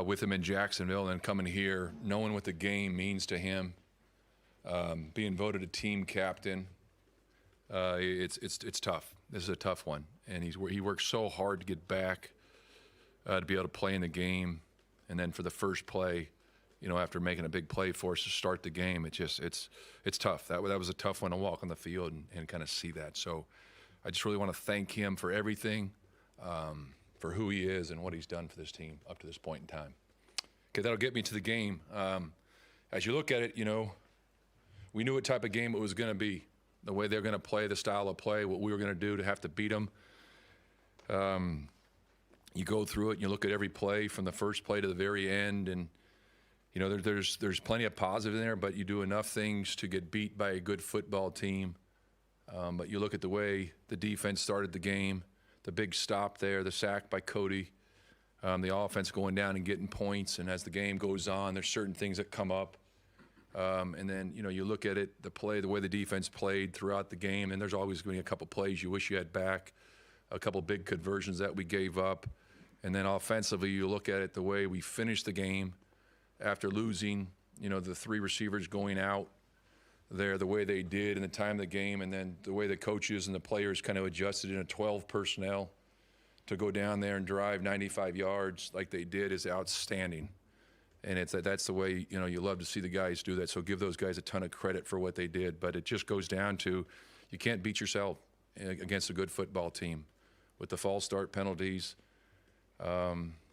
with him in Jacksonville and coming here, knowing what the game means to him, being voted a team captain. It's tough. This is a tough one, and he works so hard to get back, to be able to play in the game, and then for the first play, after making a big play for us to start the game, it's tough. That was a tough one to walk on the field and kind of see that. So I just really want to thank him for everything, for who he is and what he's done for this team up to this point in time. Okay, that'll get me to the game. As you look at it, we knew what type of game it was going to be, the way they're going to play, the style of play, what we were going to do to have to beat them. You go through it and you look at every play from the first play to the very end, and there's plenty of positive in there, but you do enough things to get beat by a good football team. But you look at the way the defense started the game, the big stop there, the sack by Cody, the offense going down and getting points, and as the game goes on, there's certain things that come up. And then, you look at it, the way the defense played throughout the game, and there's always going to be a couple plays you wish you had back, a couple big conversions that we gave up. And then offensively, you look at it, the way we finished the game after losing, the three receivers going out there, the way they did in the time of the game, and then the way the coaches and the players kind of adjusted in a 12 personnel to go down there and drive 95 yards like they did is outstanding. And that's the way, you love to see the guys do that. So give those guys a ton of credit for what they did. But it just goes down to you can't beat yourself against a good football team with the false start penalties,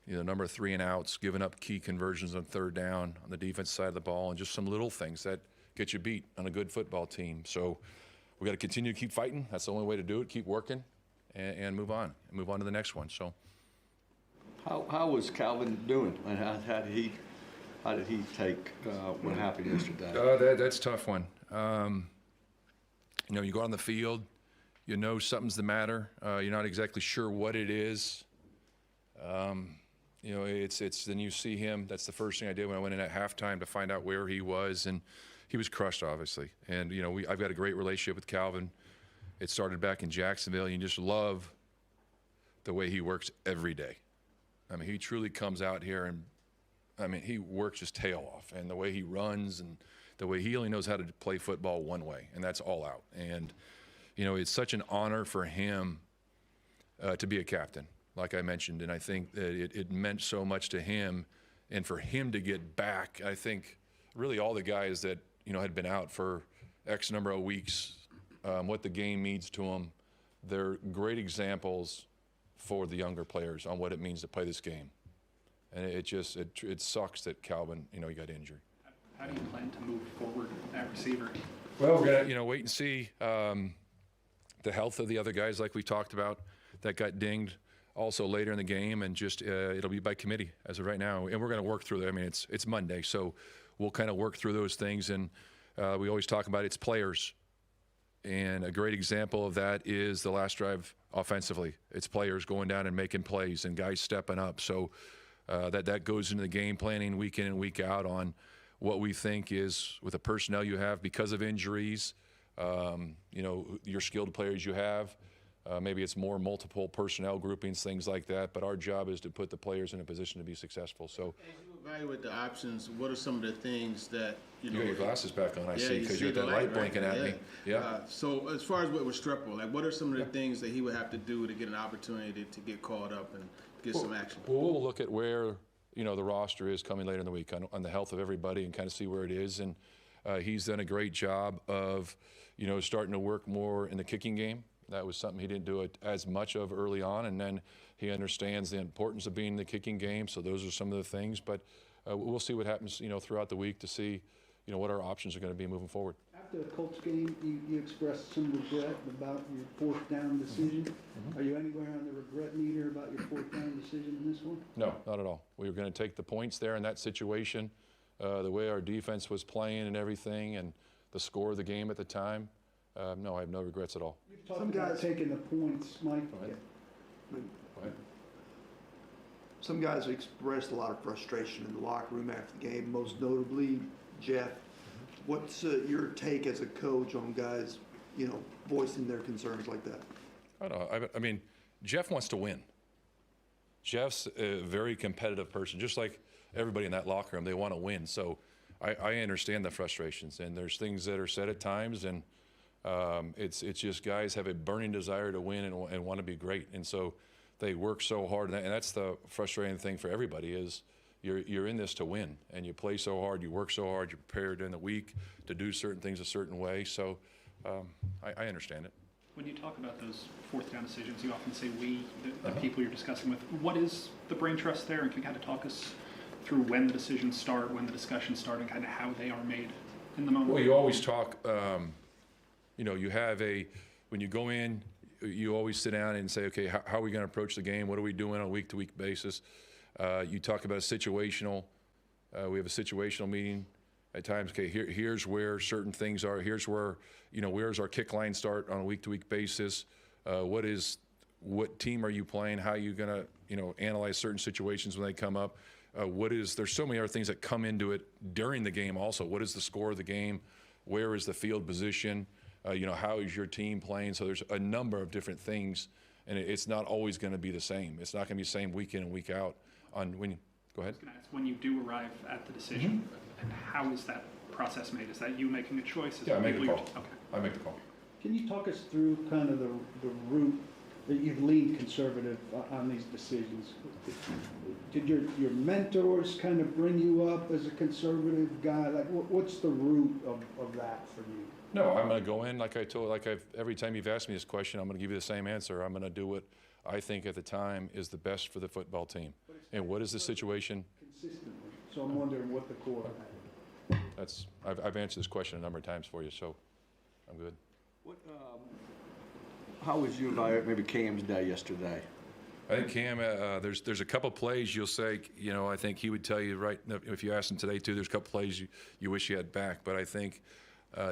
number of 3 and outs, giving up key conversions on third down on the defense side of the ball, and just some little things that get you beat on a good football team. So we got to continue to keep fighting. That's the only way to do it. Keep working and move on to the next one. So how was Calvin doing, and how did he take what happened yesterday? That's a tough one. You go on the field, something's the matter. You're not exactly sure what it is. It's then you see him. That's the first thing I did when I went in at halftime to find out where he was, and he was crushed, obviously. And I've got a great relationship with Calvin. It started back in Jacksonville. You just love the way he works every day. He truly comes out here and he works his tail off, and the way he runs and the way he only knows how to play football one way, and that's all out. And it's such an honor for him to be a captain, like I mentioned, and I think that it meant so much to him, and for him to get back. I think really all the guys that had been out for X number of weeks, what the game means to them, they're great examples for the younger players on what it means to play this game. And it sucks that Calvin, he got injured. How do you plan to move forward at receiver? Well, we're gonna, wait and see the health of the other guys, like we talked about, that got dinged also later in the game, and just it'll be by committee as of right now, and we're going to work through that. It's Monday, so we'll kind of work through those things, and we always talk about it's players, and a great example of that is the last drive offensively. It's players going down and making plays and guys stepping up. So that goes into the game planning week in and week out on what we think is, with the personnel you have because of injuries, your skilled players you have. Maybe it's more multiple personnel groupings, things like that. But our job is to put the players in a position to be successful. So, as you evaluate the options, what are some of the things that you got your glasses back on? I see, because you got that light blinking at me. Yeah. So as far as with Restrepo, what are some of the things that he would have to do to get an opportunity to get called up and get some action? Well, we'll look at where the roster is coming later in the week on the health of everybody and kind of see where it is. And he's done a great job of starting to work more in the kicking game. That was something he didn't do it as much of early on, and then he understands the importance of being in the kicking game. So those are some of the things, but we'll see what happens, throughout the week to see, what our options are going to be moving forward. After the Colts game, you expressed some regret about your fourth down decision. Mm-hmm. Are you anywhere on the regret meter about your fourth down decision in this one? No, not at all. We were going to take the points there in that situation, the way our defense was playing and everything, and the score of the game at the time. No, I have no regrets at all. You've talked about taking the points, Mike. Go ahead. Some guys expressed a lot of frustration in the locker room after the game, most notably Jeff. What's your take as a coach on guys, voicing their concerns like that? I don't know. Jeff wants to win. Jeff's a very competitive person, just like everybody in that locker room. They want to win. So I understand the frustrations, and there's things that are said at times, and it's just guys have a burning desire to win and want to be great, and so they work so hard, and that's the frustrating thing for everybody is you're in this to win, and you play so hard, you work so hard, you're prepared in the week to do certain things a certain way. So I understand it. When you talk about those fourth down decisions, you often say we, the people you're discussing with. What is the brain trust there? And can you kind of talk us through when the decisions start, when the discussions start, and kind of how they are made in the moment? Well, you always talk, you have when you go in, you always sit down and say, okay, how are we going to approach the game? What are we doing on a week-to-week basis? You talk about a situational, we have a situational meeting at times. Okay, here's where certain things are. Here's where, where's our kick line start on a week-to-week basis? What team are you playing? How are you going to, analyze certain situations when they come up? There's so many other things that come into it during the game also. What is the score of the game? Where is the field position? How is your team playing? So there's a number of different things, and it's not always going to be the same. It's not going to be the same week in and week out. Go ahead. I was going to ask, when you do arrive at the decision, and how is that process made? Is that you making a choice? Yeah, I make the call. Okay. I make the call. Can you talk us through kind of the route that you've leaned conservative on these decisions? Did your mentors kind of bring you up as a conservative guy? Like, what's the root of that for you? No, I'm going to go in every time you've asked me this question, I'm going to give you the same answer. I'm going to do what I think at the time is the best for the football team. And what is the situation? Consistently. So I'm wondering what the core of that is. I've answered this question a number of times for you, so I'm good. How was you evaluate maybe Cam's day yesterday? I think Cam, there's a couple plays you'll say, I think he would tell you right, if you asked him today too, there's a couple plays you wish you had back, but I think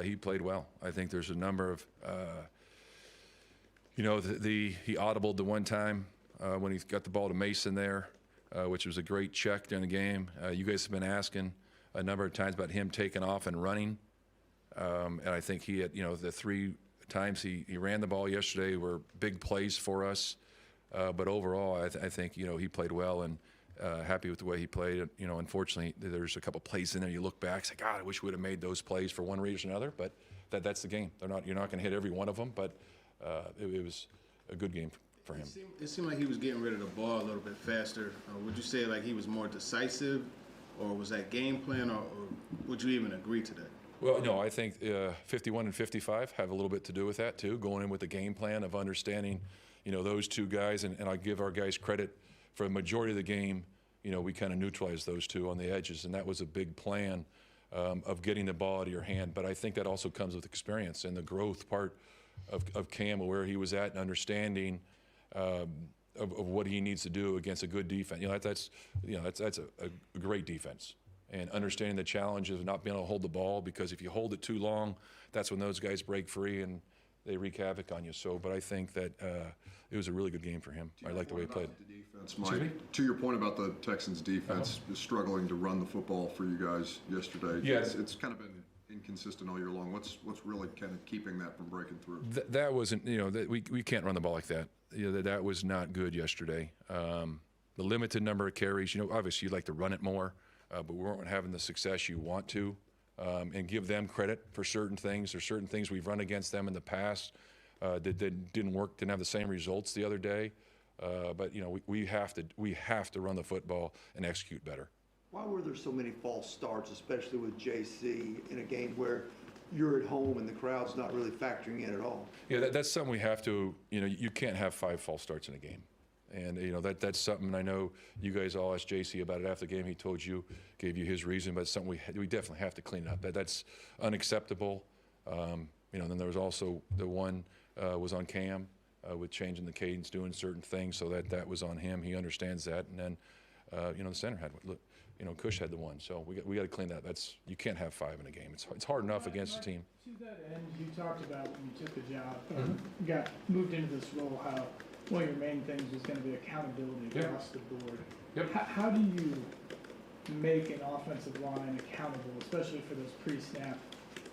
he played well. I think there's a number of, he audibled the one time when he got the ball to Mason there, which was a great check during the game. You guys have been asking a number of times about him taking off and running, and I think he had, the 3 times he ran the ball yesterday were big plays for us. But overall, I think, he played well, and happy with the way he played. Unfortunately, there's a couple plays in there. You look back, say, God, I wish we would have made those plays for one reason or another. But that's the game. You're not going to hit every one of them. But it was a good game for him. It seemed like he was getting rid of the ball a little bit faster. Would you say like he was more decisive, or was that game plan, or would you even agree to that? Well, no, I think 51 and 55 have a little bit to do with that too. Going in with the game plan of understanding, those two guys, and I give our guys credit for the majority of the game. We kind of neutralized those two on the edges, and that was a big plan of getting the ball out of your hand. But I think that also comes with experience and the growth part of Cam, where he was at, and understanding of what he needs to do against a good defense. That's a great defense. And understanding the challenge of not being able to hold the ball, because if you hold it too long, that's when those guys break free and they wreak havoc on you. So, but I think that it was a really good game for him. I like the way he played. The defense, Mike, to your point about the Texans' defense struggling to run the football for you guys yesterday. Yeah. It's kind of been inconsistent all year long. What's really kind of keeping that from breaking through? That wasn't, we can't run the ball like that. That was not good yesterday. The limited number of carries, obviously you'd like to run it more. But we weren't having the success you want to, and give them credit for certain things. There's certain things we've run against them in the past that didn't work, didn't have the same results the other day. But we have to run the football and execute better. Why were there so many false starts, especially with JC, in a game where you're at home and the crowd's not really factoring in at all? Yeah, that's something we have to. You can't have 5 false starts in a game. And, that's something I know you guys all asked JC about it after the game. He gave you his reason, but it's something we definitely have to clean up. That's unacceptable. Then there was also the one was on Cam with changing the cadence, doing certain things, so that was on him. He understands that. And then, the center had one. Look, Cush had the one. So we got to clean that. You can't have 5 in a game. It's hard enough against a team. To that end, you talked about when you took the job, got moved into this role, how one of your main things was going to be accountability across the board. Yep. How do you make an offensive line accountable, especially for those pre-snap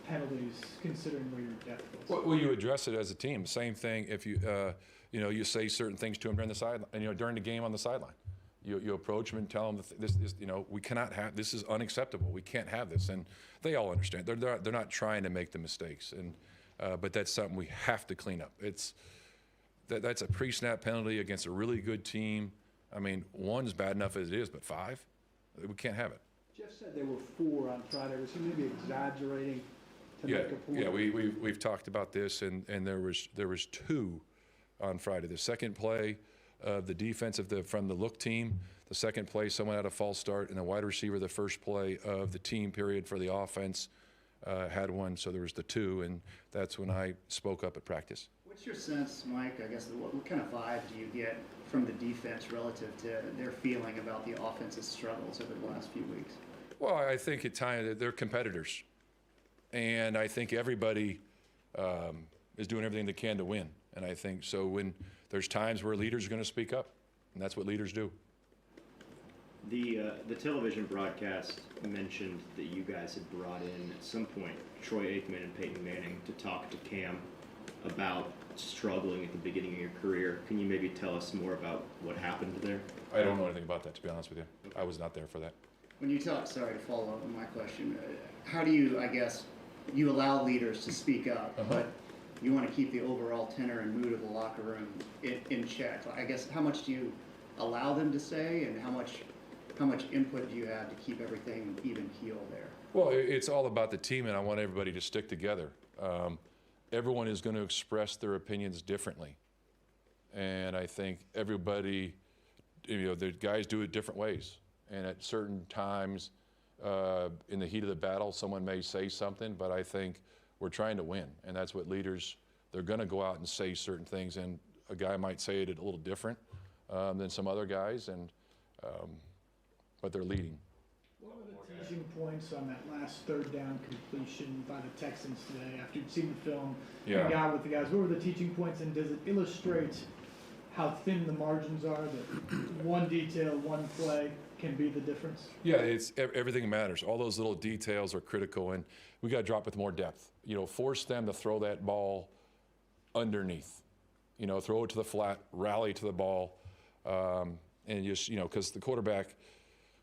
penalties, considering where your depth is? Well, you address it as a team. Same thing if you say certain things to him during the sideline, during the game on the sideline. You approach them and tell them that this is, we cannot have, this is unacceptable. We can't have this. And they all understand. They're not trying to make the mistakes. And, but that's something we have to clean up. That's a pre-snap penalty against a really good team. I mean, one's bad enough as it is, but 5? We can't have it. Jeff said there were 4 on Friday. Was he maybe exaggerating to make a point? Yeah, we've talked about this, and there was 2 on Friday. The second play of the defense from the look team, the second play someone had a false start, and the wide receiver the first play of the team period for the offense had one. So there was the 2, and that's when I spoke up at practice. What's your sense, Mike, I guess, what kind of vibe do you get from the defense relative to their feeling about the offense's struggles over the last few weeks? Well, I think at times they're competitors, and I think everybody is doing everything they can to win. And I think so when there's times where leaders are going to speak up, and that's what leaders do. The television broadcast mentioned that you guys had brought in at some point Troy Aikman and Peyton Manning to talk to Cam about struggling at the beginning of your career. Can you maybe tell us more about what happened there? I don't know anything about that, to be honest with you. I was not there for that. When you talk, sorry to follow up on my question, how do you, I guess, you allow leaders to speak up, but you want to keep the overall tenor and mood of the locker room in check. I guess, how much do you allow them to say, and how much input do you have to keep everything even keel there? Well, it's all about the team, and I want everybody to stick together. Everyone is going to express their opinions differently, and I think everybody, the guys do it different ways. And at certain times, in the heat of the battle, someone may say something, but I think we're trying to win, and that's what leaders, they're going to go out and say certain things, and a guy might say it a little different than some other guys, and but they're leading. What were the teaching points on that last third down completion by the Texans today after you'd seen the film and got with the guys? What were the teaching points, and does it illustrate how thin the margins are, that one detail, one play can be the difference? Yeah, it's everything matters. All those little details are critical, and we got to drop with more depth. Force them to throw that ball underneath. Throw it to the flat, rally to the ball, and just because the quarterback,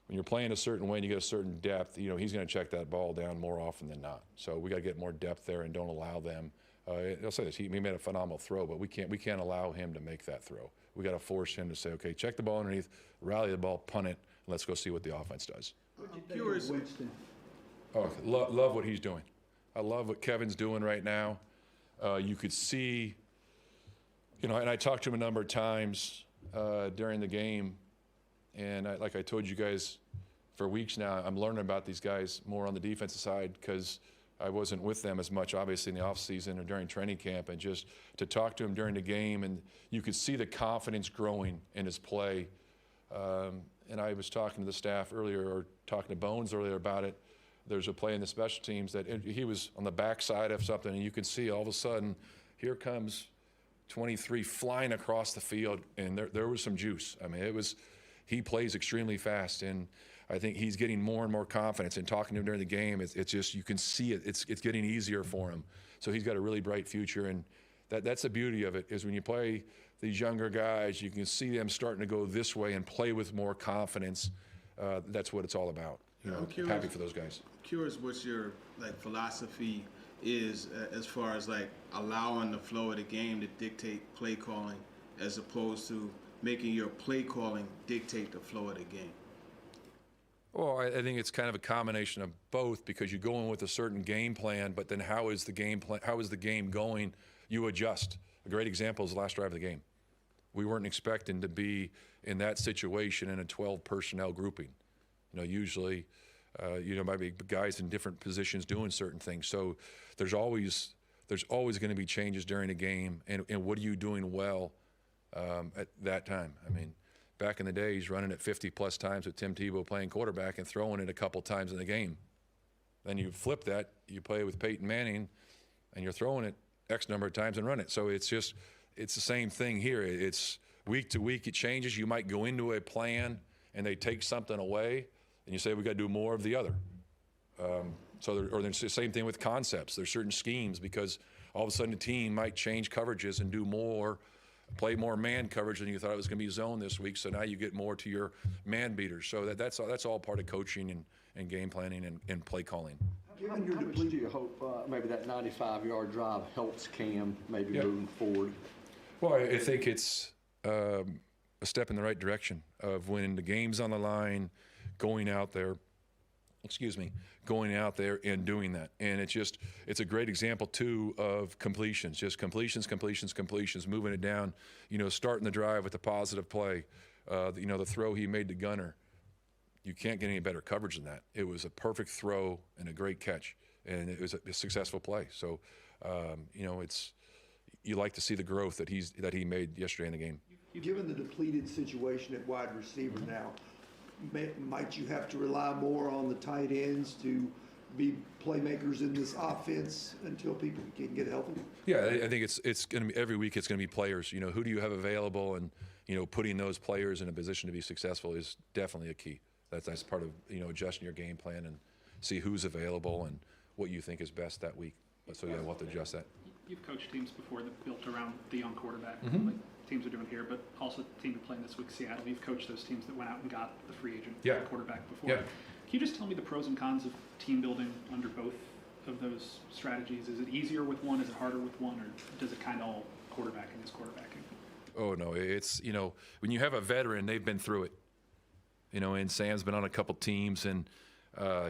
when you're playing a certain way and you get a certain depth, he's going to check that ball down more often than not. So we got to get more depth there and don't allow them. I'll say this: he made a phenomenal throw, but we can't allow him to make that throw. We got to force him to say, okay, check the ball underneath, rally the ball, punt it. Let's go see what the offense does. I'm curious. Winston. Oh, love what he's doing. I love what Kevin's doing right now. You could see, and I talked to him a number of times during the game, and like I told you guys for weeks now, I'm learning about these guys more on the defensive side because I wasn't with them as much, obviously, in the offseason or during training camp, and just to talk to him during the game, and you could see the confidence growing in his play. And I was talking to the staff earlier, or talking to Bones earlier about it. There's a play in the special teams that he was on the backside of something, and you could see all of a sudden, here comes 23 flying across the field, and there was some juice. I mean, he plays extremely fast, and I think he's getting more and more confidence. And talking to him during the game, it's just, you can see it. It's getting easier for him. So he's got a really bright future, and that's the beauty of it, is when you play these younger guys, you can see them starting to go this way and play with more confidence. That's what it's all about. I'm happy for those guys. I'm curious what your philosophy is as far as allowing the flow of the game to dictate play calling, as opposed to making your play calling dictate the flow of the game. Well, I think it's kind of a combination of both, because you go in with a certain game plan, but then how is the game going? You adjust. A great example is the last drive of the game. We weren't expecting to be in that situation in a 12 personnel grouping. Usually, might be guys in different positions doing certain things. So there's always going to be changes during a game, and what are you doing well at that time? I mean, back in the day, he's running it 50-plus times with Tim Tebow playing quarterback and throwing it a couple times in the game. Then you flip that, you play with Peyton Manning, and you're throwing it X number of times and run it. So it's the same thing here. It's week to week, it changes. You might go into a plan and they take something away, and you say, we got to do more of the other. There's the same thing with concepts. There's certain schemes, because all of a sudden the team might change coverages and do more play more man coverage than you thought it was going to be zone this week. So now you get more to your man beaters. So that's all part of coaching and game planning and play calling. Given your depleted, do you hope maybe that 95-yard drive helps Cam maybe Yeah. moving forward? Well, I think it's a step in the right direction of when the game's on the line, going out there and doing that. And it's a great example too of completions, just completions, moving it down, starting the drive with a positive play. The throw he made to Gunner, you can't get any better coverage than that. It was a perfect throw and a great catch, and it was a successful play. So, you like to see the growth that he made yesterday in the game. Given the depleted situation at wide receiver now, might you have to rely more on the tight ends to be playmakers in this offense until people can get healthy? Yeah, I think it's going to be every week. It's going to be players. Who do you have available, and putting those players in a position to be successful is definitely a key. That's part of adjusting your game plan and see who's available and what you think is best that week. So we'll have to adjust that. You've coached teams before that built around the young quarterback, Mm-hmm. like teams are doing here, but also the team you're playing this week, Seattle. You've coached those teams that went out and got the free agent quarterback before. Yeah. Can you just tell me the pros and cons of team building under both of those strategies? Is it easier with one? Is it harder with one? Or does it kind of all quarterbacking is quarterbacking? Oh, no, it's, when you have a veteran, they've been through it. And Sam's been on a couple teams, and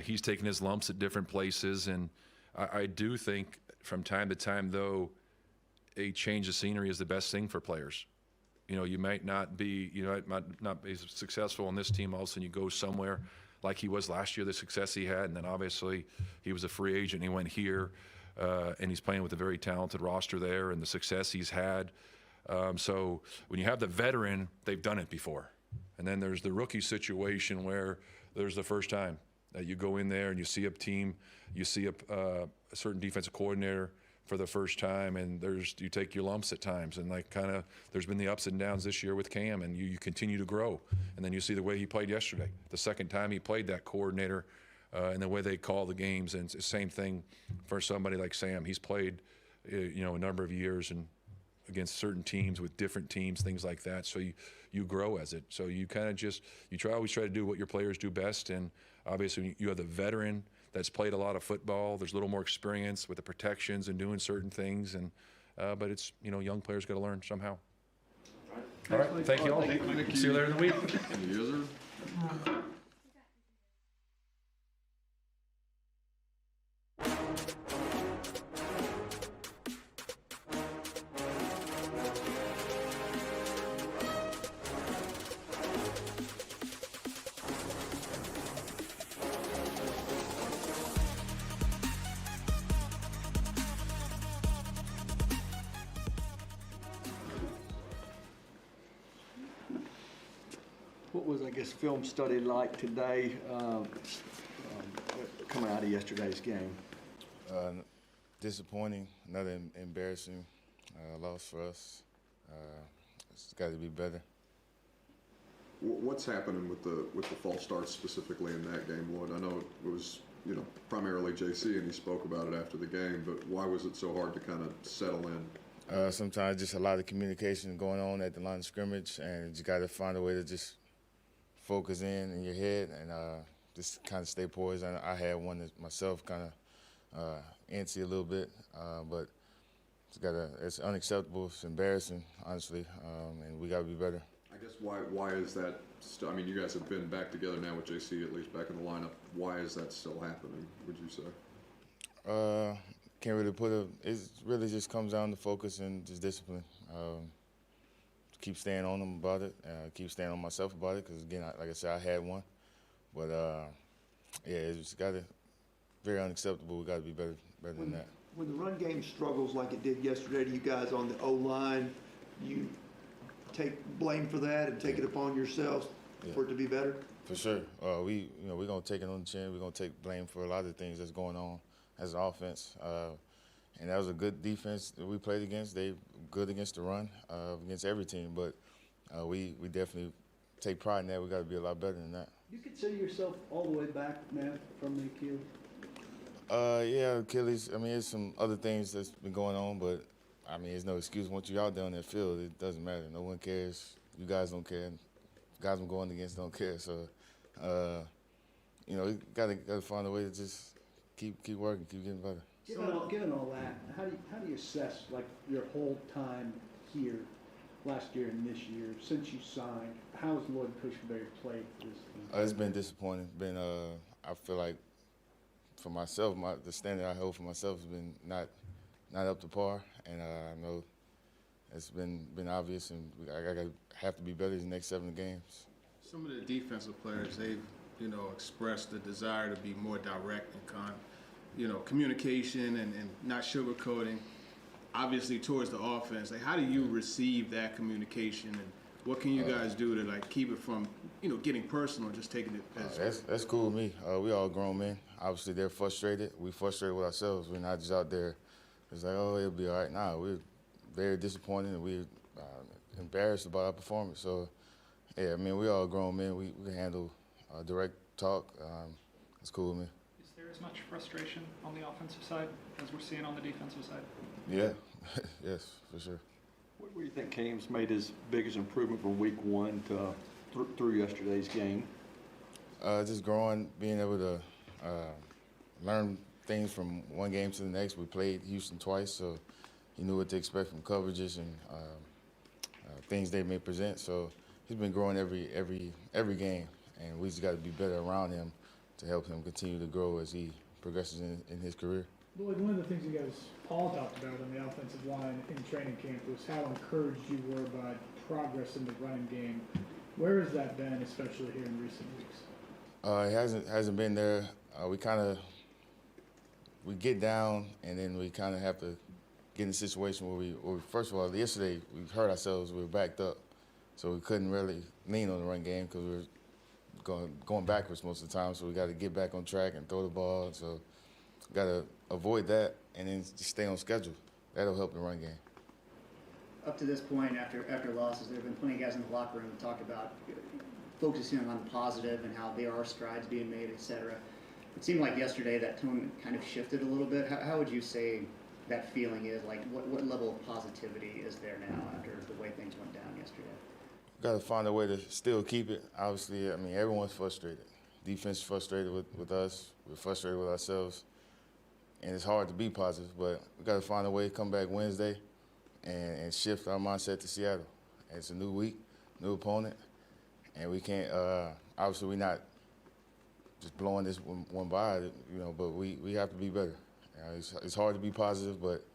he's taken his lumps at different places. And I do think from time to time, though, a change of scenery is the best thing for players. You might not be, might not be successful on this team. All of a sudden you go somewhere like he was last year, the success he had. And then obviously he was a free agent. And he went here, and he's playing with a very talented roster there and the success he's had. So when you have the veteran, they've done it before. And then there's the rookie situation where there's the first time that you go in there and you see a team, you see a certain defensive coordinator for the first time, and you take your lumps at times, and there's been the ups and downs this year with Cam, and you continue to grow, and then you see the way he played yesterday, the second time he played that coordinator, and the way they call the games, and it's the same thing for somebody like Sam. He's played, a number of years and against certain teams with different teams, things like that. So you grow as it. So you kind of always try to do what your players do best, and obviously you have the veteran that's played a lot of football. There's a little more experience with the protections and doing certain things, and but it's young players got to learn somehow. All right, thank you all. See you later in the week. Yes, sir. What was, film study like today, coming out of yesterday's game? Disappointing, another embarrassing loss for us. It's got to be better. What's happening with the false starts specifically in that game, Lloyd? I know it was primarily JC, and he spoke about it after the game, but why was it so hard to kind of settle in? Sometimes just a lot of communication going on at the line of scrimmage, and you got to find a way to just focus in your head and just kind of stay poised. I had one that myself kind of antsy a little bit, but it's unacceptable. It's embarrassing, honestly, and we got to be better. I guess why is that? You guys have been back together now with JC, at least back in the lineup. Why is that still happening, would you say? Can't really it really just comes down to focus and just discipline. Keep staying on them about it, keep staying on myself about it, because again, like I said, I had one. But it's very unacceptable. We got to be better than that. When the run game struggles like it did yesterday to you guys on the O-line, you take blame for that and take it upon yourselves for it to be better? For sure. We're going to take it on the chin. We're going to take blame for a lot of things that's going on as an offense. And that was a good defense that we played against. They good against the run, against every team. But we definitely take pride in that. We got to be a lot better than that. You consider yourself all the way back, Matt, from the Achilles? Yeah, Achilles. There's some other things that's been going on, but I mean, there's no excuse. Once you're out there on that field, it doesn't matter. No one cares. You guys don't care. Guys I'm going against don't care. So, you gotta find a way to just keep working, keep getting better. Given all that, how do you assess like your whole time here, last year and this year, since you signed? How has Lloyd Cushionberry played this season? It's been disappointing. I feel like for myself, the standard I hold for myself has been not up to par, and I know it's been obvious, and I have to be better these next 7 games. Some of the defensive players, they've, expressed the desire to be more direct and communication and not sugarcoating. Obviously, towards the offense, like how do you receive that communication, and what can you guys do to keep it from getting personal and just taking it as that's cool with me. We all grown men. Obviously, they're frustrated. We frustrated with ourselves. We're not just out there. It's like, oh, it'll be all right. Nah, we're very disappointed and we're embarrassed about our performance. So, yeah, I mean, we all grown men. We can handle direct talk. It's cool with me. Is there as much frustration on the offensive side as we're seeing on the defensive side? Yeah, yes, for sure. What do you think Cam's made his biggest improvement from week 1 to through yesterday's game? Just growing, being able to learn things from one game to the next. We played Houston twice, so he knew what to expect from coverages and things they may present. So he's been growing every game, and we just got to be better around him to help him continue to grow as he progresses in his career. Lloyd, one of the things you guys, Paul talked about on the offensive line in training camp was how encouraged you were by progress in the running game. Where has that been, especially here in recent weeks? It hasn't been there. We get down, and then we kind of have to get in a situation where we first of all, yesterday we hurt ourselves. We were backed up, so we couldn't really lean on the run game because we were going backwards most of the time. So we got to get back on track and throw the ball. So got to avoid that and then just stay on schedule. That'll help the run game. Up to this point, after losses, there have been plenty of guys in the locker room that talked about focusing on the positive and how there are strides being made, etc. It seemed like yesterday that tone kind of shifted a little bit. How would you say that feeling is? Like, what level of positivity is there now after the way things went down yesterday? Got to find a way to still keep it. Obviously, I mean, everyone's frustrated. Defense is frustrated with us. We're frustrated with ourselves. And it's hard to be positive, but we got to find a way to come back Wednesday and shift our mindset to Seattle. And it's a new week, new opponent, and we can't. Obviously, we're not just blowing this one by, but we have to be better. It's hard to be positive, but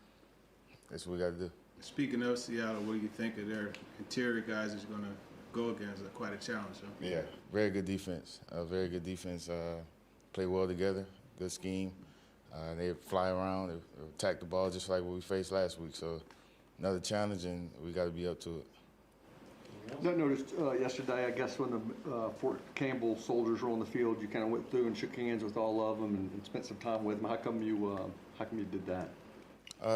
that's what we got to do. Speaking of Seattle, what do you think of their interior guys is going to go against? Quite a challenge, huh? Yeah, very good defense. Very good defense. Play well together. Good scheme. They fly around. They attack the ball just like what we faced last week. So another challenge, and we got to be up to it. I noticed yesterday, I guess when the Fort Campbell soldiers were on the field, you kind of went through and shook hands with all of them and spent some time with them. How come you did that?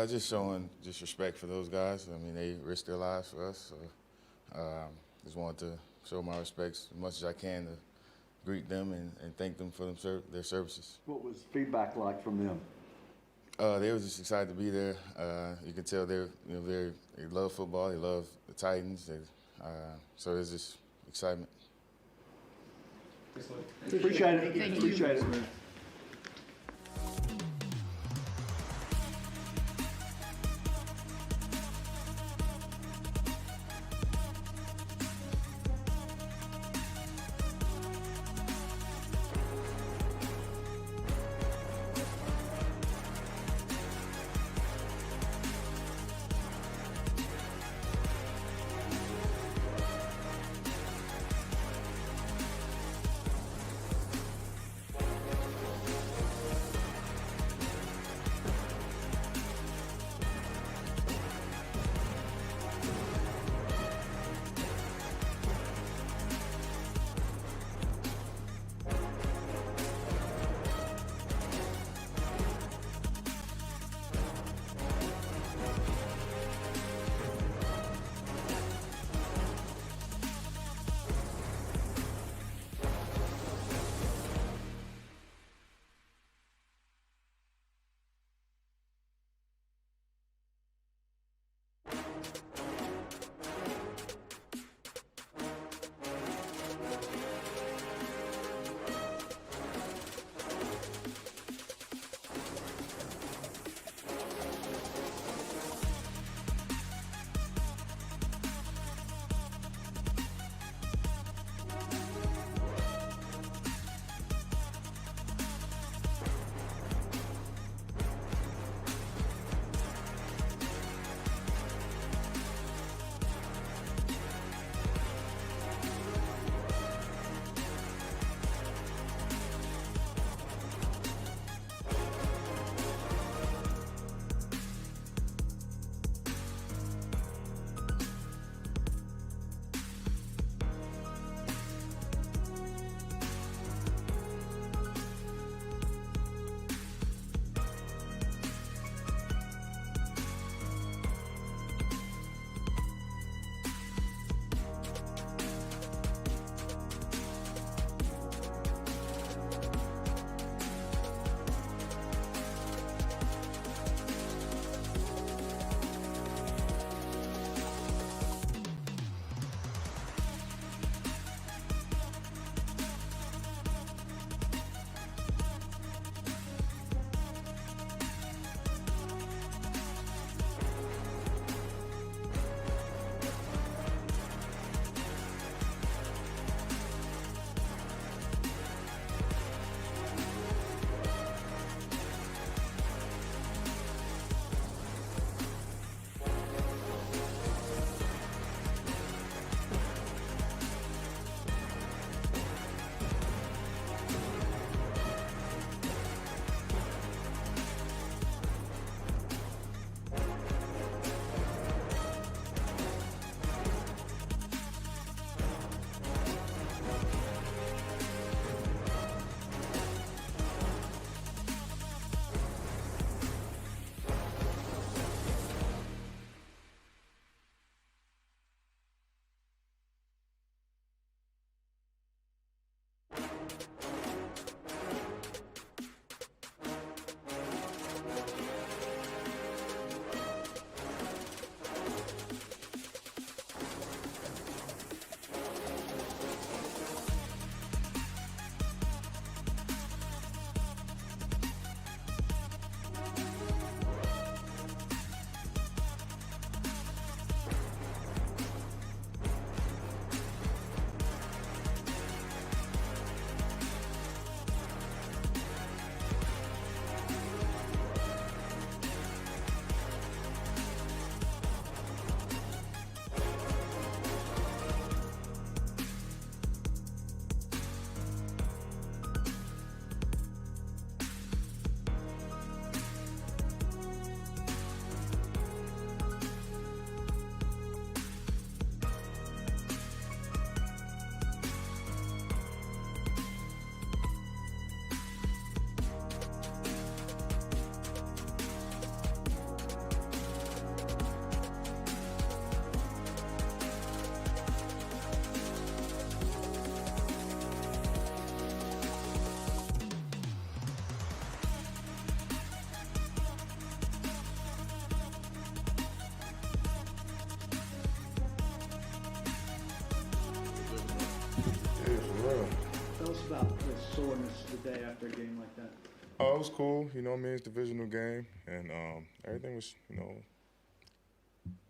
Just showing respect for those guys. I mean, they risked their lives for us. So just wanted to show my respects as much as I can to greet them and thank them for their services. What was feedback like from them? They were just excited to be there. You can tell they love football. They love the Titans. So there's just excitement. Appreciate it. Appreciate it. about the soreness the day after a game like that? Oh, it was cool. You know what I mean? It's a divisional game, and everything was,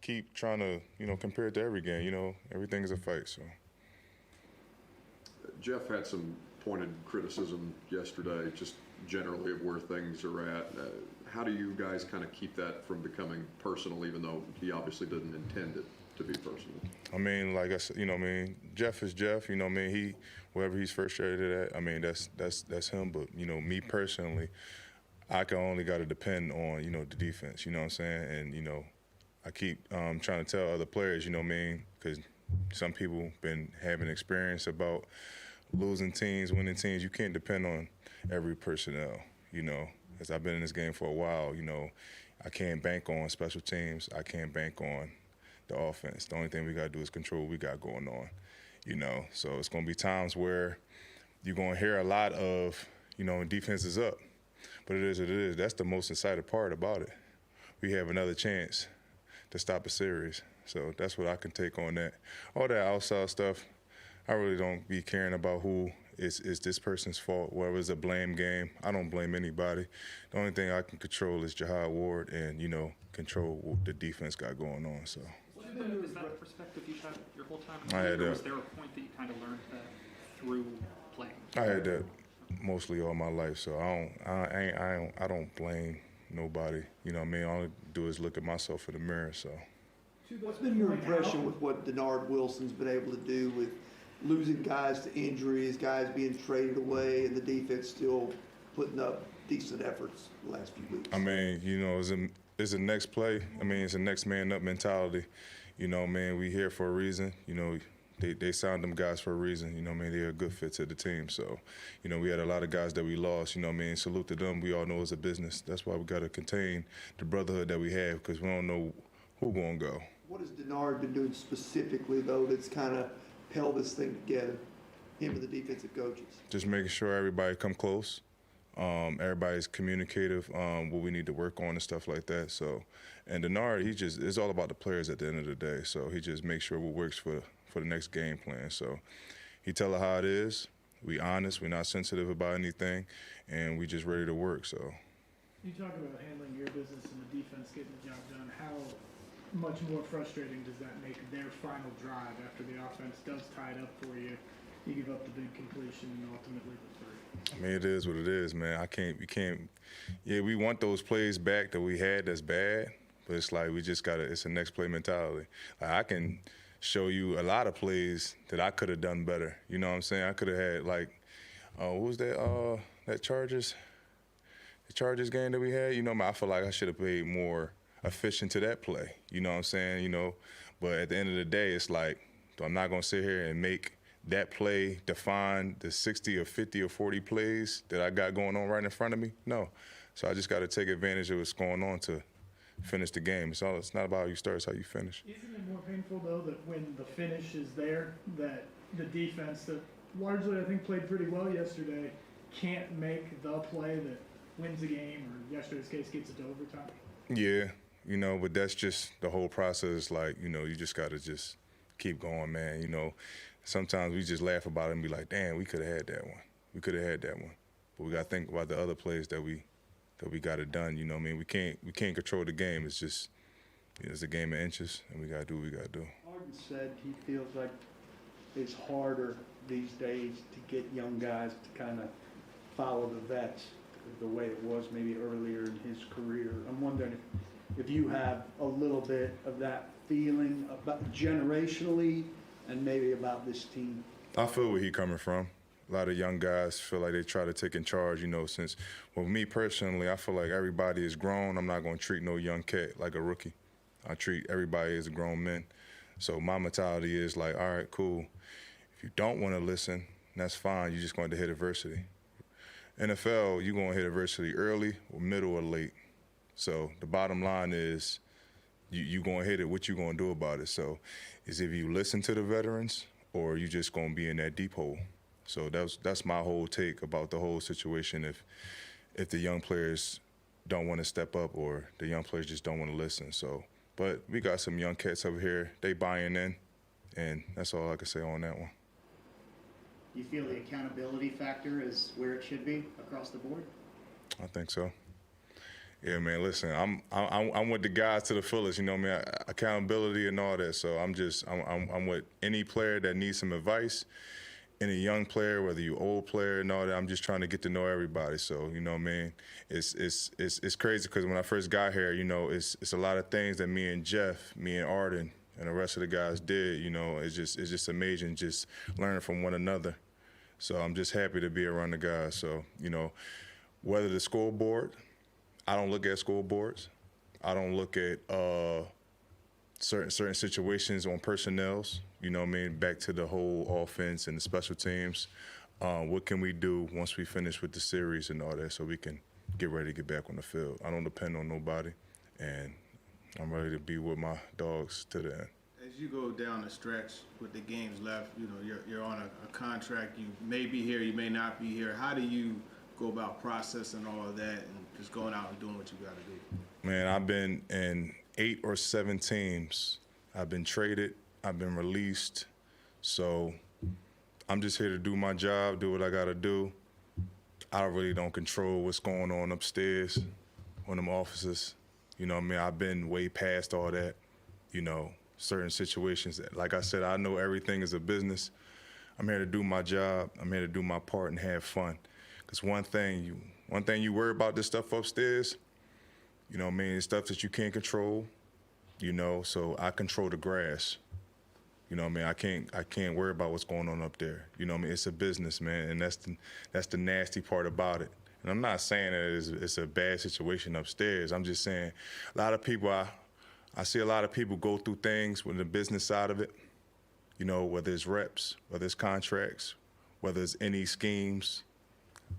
keep trying to, compare it to every game. Everything is a fight, so. Jeff had some pointed criticism yesterday, just generally of where things are at. How do you guys kind of keep that from becoming personal, even though he obviously didn't intend it to be personal? I mean, like I said, Jeff is Jeff. Wherever he's frustrated at, that's him. But me personally, I can only got to depend on the defense. You know what I'm saying? And I keep trying to tell other players, because some people been having experience about losing teams, winning teams. You can't depend on every personnel. As I've been in this game for a while, I can't bank on special teams. I can't bank on the offense. The only thing we got to do is control what we got going on, So it's going to be times where you're going to hear a lot of, defense is up. But it is what it is. That's the most exciting part about it. We have another chance to stop a series. So that's what I can take on that. All that outside stuff, I really don't be caring about who is this person's fault, whether it's a blame game. I don't blame anybody. The only thing I can control is Jahad Ward and, control what the defense got going on. So. Is that a perspective you've had your whole time? I had or that. was there a point that you kind of learned that through playing? I had that mostly all my life, so I don't blame nobody. All I do is look at myself in the mirror. So. What's been your impression with what Denard Wilson's been able to do with losing guys to injuries, guys being traded away, and the defense still putting up decent efforts the last few weeks? It's a next play. It's a next man up mentality. We here for a reason. They signed them guys for a reason. They're a good fit to the team. So, we had a lot of guys that we lost. Salute to them. We all know it's a business. That's why we got to contain the brotherhood that we have, because we don't know who gonna go. What has Denard been doing specifically, though, that's kind of held this thing together, him and the defensive coaches? Just making sure everybody come close. Everybody's communicative, what we need to work on and stuff like that. So, and Denard, it's all about the players at the end of the day. So he just makes sure what works for the next game plan. So he tell her how it is. We honest, we're not sensitive about anything, and we just ready to work. So. You talk about handling your business and the defense getting the job done. How much more frustrating does that make their final drive after the offense does tie it up for you? You give up the big completion and ultimately the three. It is what it is, man. We want those plays back that we had that's bad, but it's like we just it's a next play mentality. Like, I can show you a lot of plays that I could have done better. You know what I'm saying? I could have had, what was that, that Chargers game that we had? I feel like I should have paid more efficient to that play. You know what I'm saying? But at the end of the day, it's like, I'm not going to sit here and make that play define the 60 or 50 or 40 plays that I got going on right in front of me. No. So I just got to take advantage of what's going on to finish the game. It's not about how you start, it's how you finish. Isn't it more painful, though, that when the finish is there, that the defense that largely I think played pretty well yesterday can't make the play that wins a game, or yesterday's case gets it to overtime? Yeah, but that's just the whole process. Like, you just got to just keep going, man. Sometimes we just laugh about it and be like, damn, we could have had that one. We could have had that one. But we got to think about the other plays that we got it done. We can't control the game. It's just, it's a game of inches, and we got to do what we got to do. Harden said he feels like it's harder these days to get young guys to kind of follow the vets the way it was maybe earlier in his career. I'm wondering if you have a little bit of that feeling about generationally and maybe about this team. I feel where he's coming from. A lot of young guys feel like they try to take in charge, since, well, me personally, I feel like everybody is grown. I'm not going to treat no young cat like a rookie. I treat everybody as grown men. So my mentality is like, all right, cool. If you don't want to listen, that's fine. You're just going to hit adversity. NFL, you're going to hit adversity early or middle or late. So the bottom line is you going to hit it. What you going to do about it? So is if you listen to the veterans or you just going to be in that deep hole. So that's my whole take about the whole situation. If the young players don't want to step up or the young players just don't want to listen. So, but we got some young cats over here. They buying in, and that's all I can say on that one. Do you feel the accountability factor is where it should be across the board? I think so. Yeah, man. Listen, I'm with the guys to the fullest. You know, man. Accountability and all that. So I'm with any player that needs some advice, any young player, whether you old player and all that. I'm just trying to get to know everybody. So you know, what I mean, it's crazy because when I first got here, you know, it's a lot of things that me and Jeff, me and Arden, and the rest of the guys did. You know, it's just amazing, just learning from one another. So I'm just happy to be around the guys. So you know, whether the scoreboard. I don't look at scoreboards. I don't look at certain situations on personnels. You know what I mean? Back to the whole offense and the special teams. What can we do once we finish with the series and all that so we can get ready to get back on the field? I don't depend on nobody, and I'm ready to be with my dogs to the end. As you go down the stretch with the games left, you know, you're on a contract. You may be here, you may not be here. How do you go about processing all of that and just going out and doing what you got to do? Man, I've been in 8 or 7 teams. I've been traded. I've been released. So I'm just here to do my job, do what I got to do. I really don't control what's going on upstairs on them offices. You know what I mean? I've been way past all that, you know, certain situations. Like I said, I know everything is a business. I'm here to do my job. I'm here to do my part and have fun. Because one thing you worry about this stuff upstairs, you know what I mean, it's stuff that you can't control, you know, so I control the grass. You know what I mean? I can't worry about what's going on up there. You know what I mean? It's a business, man, and that's the nasty part about it. And I'm not saying that it's a bad situation upstairs. I'm just saying a lot of people, I see a lot of people go through things with the business side of it, you know, whether it's reps, whether it's contracts, whether it's any schemes.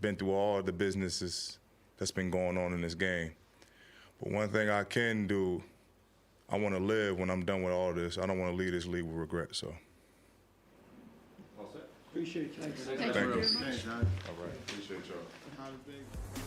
Been through all the businesses that's been going on in this game. But one thing I can do, I want to live when I'm done with all this. I don't want to leave this league with regret, so. Appreciate you. Thanks. Thank you. Thanks, John. All right, appreciate y'all. How big?